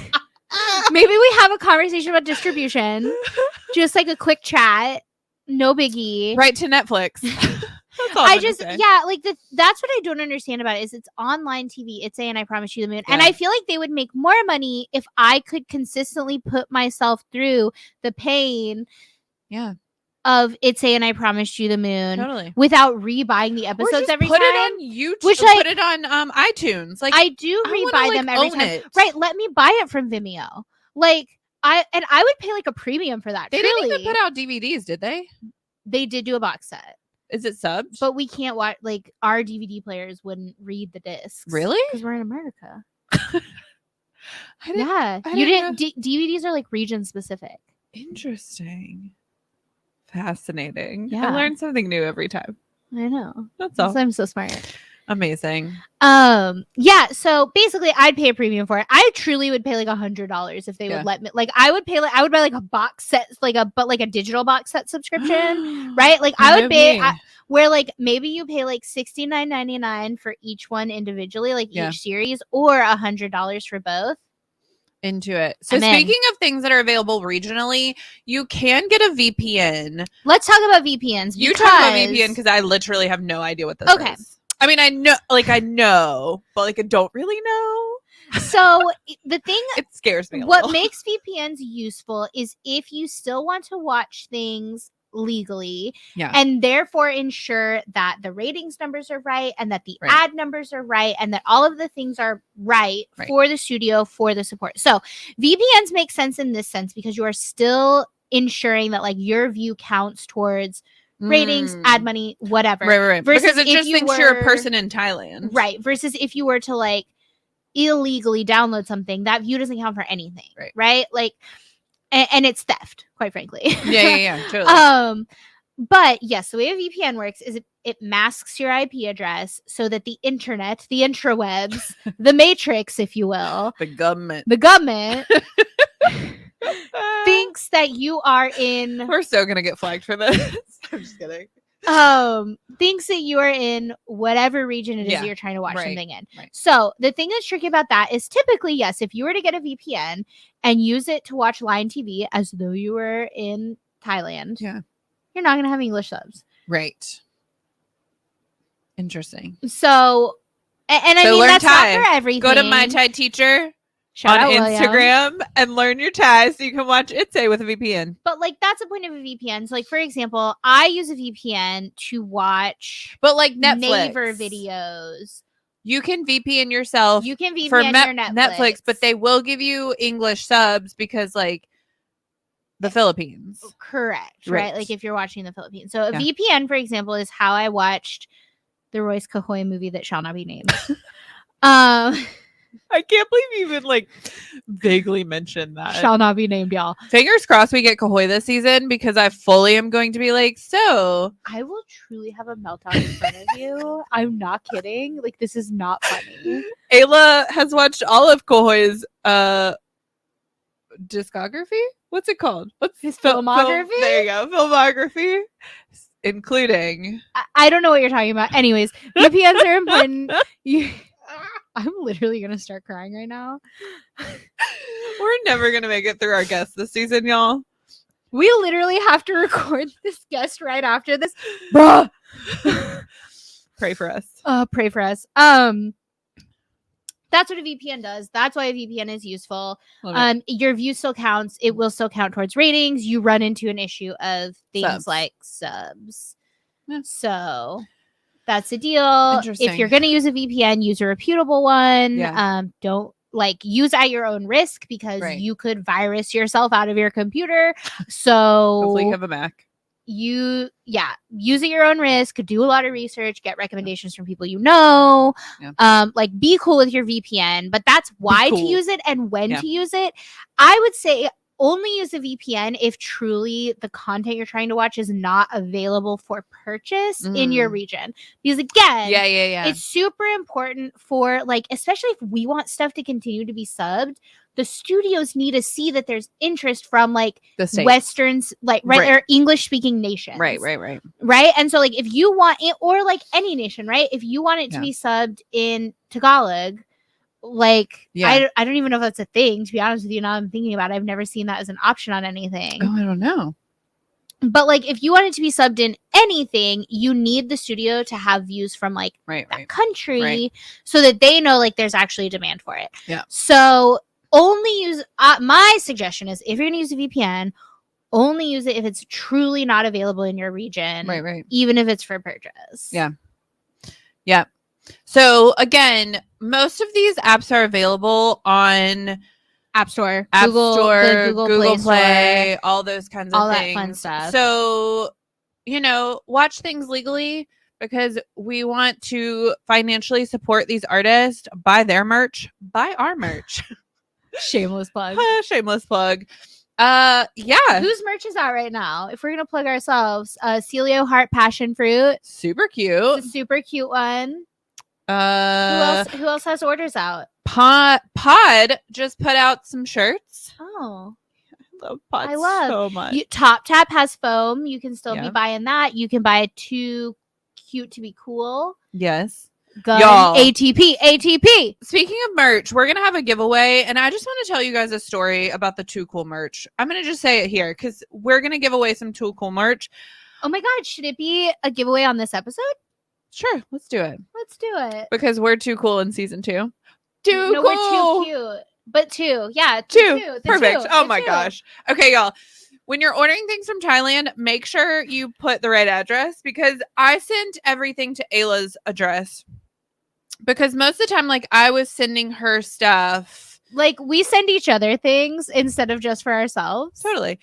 [SPEAKER 2] maybe we have a conversation about distribution. Just like a quick chat. No biggie.
[SPEAKER 1] Right to Netflix.
[SPEAKER 2] That's what I don't understand about it is it's online TV. It's saying I promise you the moon. Yeah. And I feel like they would make more money if I could consistently put myself through the pain.
[SPEAKER 1] Yeah.
[SPEAKER 2] Of It's saying I promised you the moon.
[SPEAKER 1] Totally.
[SPEAKER 2] Without rebuying the episodes every time.
[SPEAKER 1] Put it on YouTube. Put it on iTunes. Like
[SPEAKER 2] I do rebuy them every time. Right. Let me buy it from Vimeo. Like I would pay like a premium for that.
[SPEAKER 1] They didn't even put out DVDs, did they?
[SPEAKER 2] They did do a box set.
[SPEAKER 1] Is it subbed?
[SPEAKER 2] But we can't watch, like, our DVD players wouldn't read the discs.
[SPEAKER 1] Really?
[SPEAKER 2] Because we're in America. DVDs are like region specific.
[SPEAKER 1] Interesting. Fascinating.
[SPEAKER 2] Yeah.
[SPEAKER 1] I learn something new every time.
[SPEAKER 2] I know.
[SPEAKER 1] That's all.
[SPEAKER 2] I'm so smart.
[SPEAKER 1] Amazing.
[SPEAKER 2] Yeah, so basically I'd pay a premium for it. I truly would pay like $100 if they would let me. Like I would buy like a box set, like a digital box set subscription, right? Like I would pay where like maybe you pay like $69.99 for each one individually, like each series, or $100 for both.
[SPEAKER 1] Into it. So speaking of things that are available regionally, you can get a VPN.
[SPEAKER 2] Let's talk about VPNs.
[SPEAKER 1] You talk about VPN because I literally have no idea what this is. I mean, I know, but like I don't really know.
[SPEAKER 2] So the thing,
[SPEAKER 1] it scares me.
[SPEAKER 2] What makes VPNs useful is if you still want to watch things legally, and therefore ensure that the ratings numbers are right and that the ad numbers are right and that all of the things are right for the studio, for the support. So VPNs make sense in this sense because you are still ensuring that like your view counts towards ratings, ad money, whatever.
[SPEAKER 1] Right. Versus because it just thinks you're a person in Thailand.
[SPEAKER 2] Right. Versus if you were to like illegally download something, that view doesn't count for anything. Right? Like, and it's theft, quite frankly.
[SPEAKER 1] Yeah. Totally.
[SPEAKER 2] But yes, the way a VPN works is it masks your IP address so that the internet, the intrawebs, the matrix, if you will,
[SPEAKER 1] the government
[SPEAKER 2] thinks that you are in.
[SPEAKER 1] We're so gonna get flagged for this. I'm just kidding.
[SPEAKER 2] Thinks that you are in whatever region it is that you're trying to watch something in. So the thing that's tricky about that is typically, yes, if you were to get a VPN and use it to watch line TV as though you were in Thailand, you're not going to have English subs.
[SPEAKER 1] Right. Interesting.
[SPEAKER 2] So, and I mean, that's Thai. Not for everything.
[SPEAKER 1] Go to My Thai Teacher. Shout on Instagram William. And learn your Thai so you can watch It's with a VPN.
[SPEAKER 2] But like that's the point of a VPN. So like for example, I use a VPN to watch
[SPEAKER 1] like Netflix
[SPEAKER 2] neighbor videos.
[SPEAKER 1] You can VPN yourself.
[SPEAKER 2] You can VPN for your
[SPEAKER 1] Netflix, but they will give you English subs because like the Philippines.
[SPEAKER 2] Correct. Right? Like if you're watching the Philippines. So a VPN, for example, is how I watched the Royce Cahoy movie that shall not be named.
[SPEAKER 1] I can't believe you even like vaguely mentioned that.
[SPEAKER 2] Shall not be named, y'all.
[SPEAKER 1] Fingers crossed we get Cahoy this season because I fully am going to be like, so.
[SPEAKER 2] I will truly have a meltdown in front of you. I'm not kidding. Like, this is not funny.
[SPEAKER 1] Ayla has watched all of Cahoy's discography? What's it called? What's
[SPEAKER 2] his filmography?
[SPEAKER 1] There you go. Filmography. Including.
[SPEAKER 2] I don't know what you're talking about. Anyways, VPNs are important. I'm literally going to start crying right now.
[SPEAKER 1] We're never going to make it through our guests this season, y'all.
[SPEAKER 2] We literally have to record this guest right after this. Bruh.
[SPEAKER 1] Pray for us.
[SPEAKER 2] Pray for us. That's what a VPN does. That's why a VPN is useful. Your view still counts. It will still count towards ratings. You run into an issue of things like subs. Yeah. So that's the deal. If you're going to use a VPN, use a reputable one. Yeah. Don't use at your own risk because you could virus yourself out of your computer. So
[SPEAKER 1] hopefully you have a Mac.
[SPEAKER 2] Use at your own risk, do a lot of research, get recommendations from people you know. Yeah. Be cool with your VPN, but that's why to use it and when to use it. I would say only use a VPN if truly the content you're trying to watch is not available for purchase in your region. Because again, it's super important for especially if we want stuff to continue to be subbed, the studios need to see that there's interest from the Westerns, or English speaking nations. Right. And so if you want it, or any nation, right? If you want it to be subbed in Tagalog, I don't even know if that's a thing, to be honest with you. Now I'm thinking about it. I've never seen that as an option on anything.
[SPEAKER 1] Oh, I don't know.
[SPEAKER 2] But like, if you wanted to be subbed in anything, you need the studio to have views from like that country so that they know like there's actually a demand for it.
[SPEAKER 1] Yeah.
[SPEAKER 2] So only use my suggestion is if you're gonna use a VPN, only use it if it's truly not available in your region.
[SPEAKER 1] Right.
[SPEAKER 2] Even if it's for purchase.
[SPEAKER 1] Yeah. Yeah. So again, most of these apps are available on
[SPEAKER 2] App Store,
[SPEAKER 1] Google Play, all those kinds of
[SPEAKER 2] all
[SPEAKER 1] things.
[SPEAKER 2] That fun stuff.
[SPEAKER 1] So, watch things legally because we want to financially support these artists. Buy their merch. Buy our merch.
[SPEAKER 2] Shameless plug.
[SPEAKER 1] Shameless plug. Yeah.
[SPEAKER 2] Whose merch is out right now? If we're gonna plug ourselves, Celio Heart Passion Fruit.
[SPEAKER 1] Super cute.
[SPEAKER 2] It's a super cute one. Who else has orders out?
[SPEAKER 1] Pod just put out some shirts.
[SPEAKER 2] Oh,
[SPEAKER 1] I love Pod so much.
[SPEAKER 2] Top Tap has foam. You can still be buying that. You can buy Too Cute to Be Cool.
[SPEAKER 1] Yes.
[SPEAKER 2] Gun. Y'all. ATP.
[SPEAKER 1] Speaking of merch, we're going to have a giveaway. And I just want to tell you guys a story about the Too Cool merch. I'm going to just say it here because we're going to give away some Too Cool merch.
[SPEAKER 2] Oh my God. Should it be a giveaway on this episode?
[SPEAKER 1] Sure. Let's do it. Because we're too cool in season 2.
[SPEAKER 2] We're too cute. But 2. Yeah.
[SPEAKER 1] 2. Perfect. Oh my gosh. Okay, y'all. When you're ordering things from Thailand, make sure you put the right address because I sent everything to Ayla's address. Because most of the time, like, I was sending her stuff.
[SPEAKER 2] Like, we send each other things instead of just for ourselves.
[SPEAKER 1] Totally.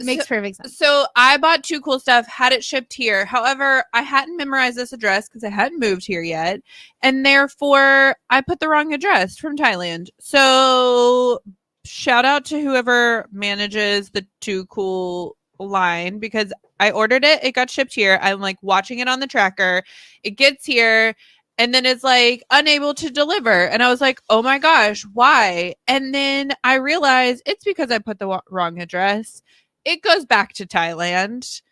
[SPEAKER 2] Makes perfect sense.
[SPEAKER 1] So I bought Too Cool stuff, had it shipped here. However, I hadn't memorized this address because I hadn't moved here yet. And therefore, I put the wrong address from Thailand. So shout out to whoever manages the Too Cool line because I ordered it. It got shipped here. I'm like watching it on the tracker. It gets here. And then it's like unable to deliver. And I was like, oh my gosh, why? And then I realized it's because I put the wrong address. It goes back to Thailand.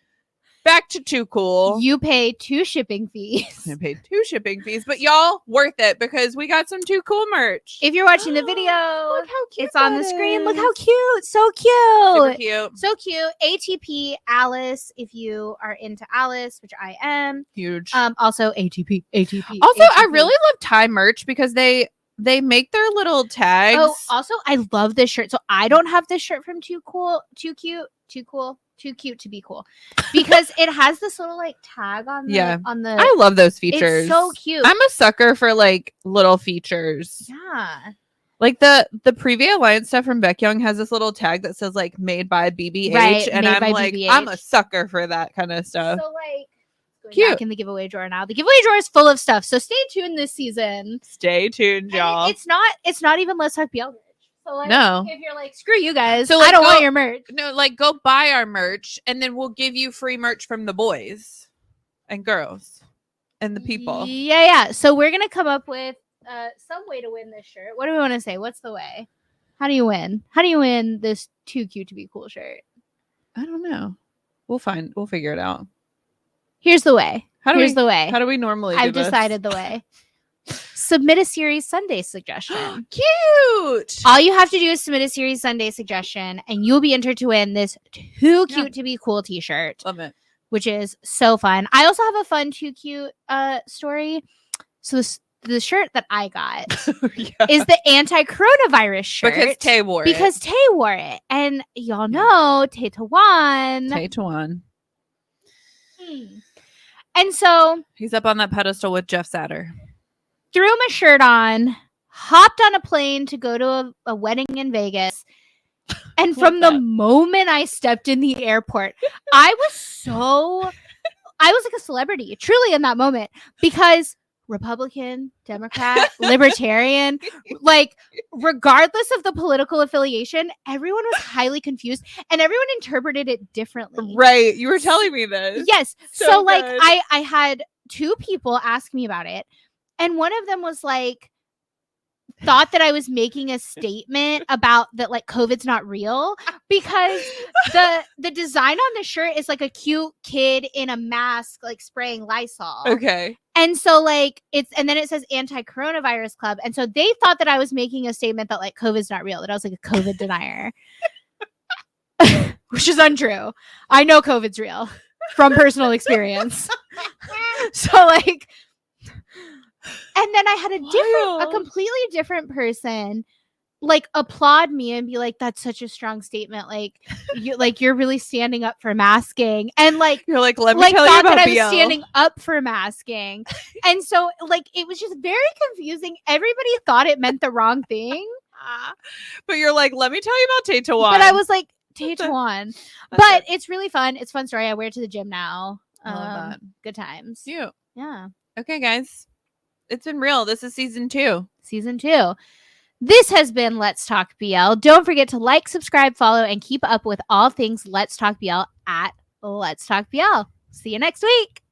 [SPEAKER 1] Back to Too Cool.
[SPEAKER 2] You pay 2 shipping fees.
[SPEAKER 1] I paid 2 shipping fees. But y'all, worth it because we got some Too Cool merch.
[SPEAKER 2] If you're watching the video,
[SPEAKER 1] look how cute
[SPEAKER 2] it's on the screen.
[SPEAKER 1] Is.
[SPEAKER 2] Look how cute. So cute.
[SPEAKER 1] Super cute.
[SPEAKER 2] So cute. ATP Alice, if you are into Alice, which I am.
[SPEAKER 1] Huge.
[SPEAKER 2] Also ATP.
[SPEAKER 1] Also,
[SPEAKER 2] ATP.
[SPEAKER 1] I really love Thai merch because they make their little tags.
[SPEAKER 2] Oh, also, I love this shirt. So I don't have this shirt from Too Cute to Be Cool because it has this little like tag on the on the
[SPEAKER 1] I love those features.
[SPEAKER 2] It's so cute.
[SPEAKER 1] I'm a sucker for like little features.
[SPEAKER 2] Yeah.
[SPEAKER 1] Like the Previa Alliance stuff from Baekhyun has this little tag that says like made by BBH.
[SPEAKER 2] Right,
[SPEAKER 1] and I'm like, BBH. I'm a sucker for that kind of stuff.
[SPEAKER 2] So like going back in the giveaway drawer now. The giveaway drawer is full of stuff. So stay tuned this season.
[SPEAKER 1] Stay tuned, y'all.
[SPEAKER 2] It's not even Let's Talk BL. So like,
[SPEAKER 1] no.
[SPEAKER 2] If you're like, screw you guys,
[SPEAKER 1] so like,
[SPEAKER 2] I don't want your merch.
[SPEAKER 1] No, like go buy our merch and then we'll give you free merch from the boys and girls and the people.
[SPEAKER 2] Yeah. So we're going to come up with some way to win this shirt. What do we want to say? What's the way? How do you win? How do you win this Too Cute to Be Cool shirt?
[SPEAKER 1] I don't know. We'll figure it out.
[SPEAKER 2] Here's the way.
[SPEAKER 1] Here's the way. How do we normally do
[SPEAKER 2] I've decided the way. Submit a series Sunday suggestion.
[SPEAKER 1] Cute.
[SPEAKER 2] All you have to do is submit a series Sunday suggestion and you'll be entered to win this Too Cute to Be Cool t-shirt.
[SPEAKER 1] Love it.
[SPEAKER 2] Which is so fun. I also have a fun Too Cute story. So the shirt that I got is the anti-coronavirus shirt.
[SPEAKER 1] Because Tay wore
[SPEAKER 2] it. And y'all know Tay
[SPEAKER 1] Tawan.
[SPEAKER 2] And so
[SPEAKER 1] he's up on that pedestal with Jeff Satter.
[SPEAKER 2] Threw my shirt on, hopped on a plane to go to a wedding in Vegas. And from the moment I stepped in the airport, I was like a celebrity, truly in that moment, because Republican, Democrat, Libertarian, like regardless of the political affiliation, everyone was highly confused and everyone interpreted it differently.
[SPEAKER 1] Right. You were telling me this.
[SPEAKER 2] Yes. So like I had 2 people ask me about it. And one of them was like, thought that I was making a statement about that, like COVID's not real, because the design on the shirt is like a cute kid in a mask, like spraying Lysol.
[SPEAKER 1] Okay.
[SPEAKER 2] And so like and then it says anti-coronavirus club. And so they thought that I was making a statement that like COVID's not real, that I was like a COVID denier. which is untrue. I know COVID's real from personal experience. So like, and then I had a completely different person like applaud me and be like, that's such a strong statement. Like you're really standing up for masking. And like,
[SPEAKER 1] you're like, let me tell you about
[SPEAKER 2] that
[SPEAKER 1] BL.
[SPEAKER 2] I was standing up for masking. And so like, it was just very confusing. Everybody thought it meant the wrong thing.
[SPEAKER 1] But you're like, let me tell you about Taetuan.
[SPEAKER 2] But I was like, Taetuan. But it's really fun. It's a fun story. I wear it to the gym now.
[SPEAKER 1] I love that.
[SPEAKER 2] Good times.
[SPEAKER 1] Cute.
[SPEAKER 2] Yeah.
[SPEAKER 1] Okay, guys. It's been real. This is season 2.
[SPEAKER 2] Season 2. This has been Let's Talk BL. Don't forget to like, subscribe, follow, and keep up with all things Let's Talk BL at Let's Talk BL. See you next week.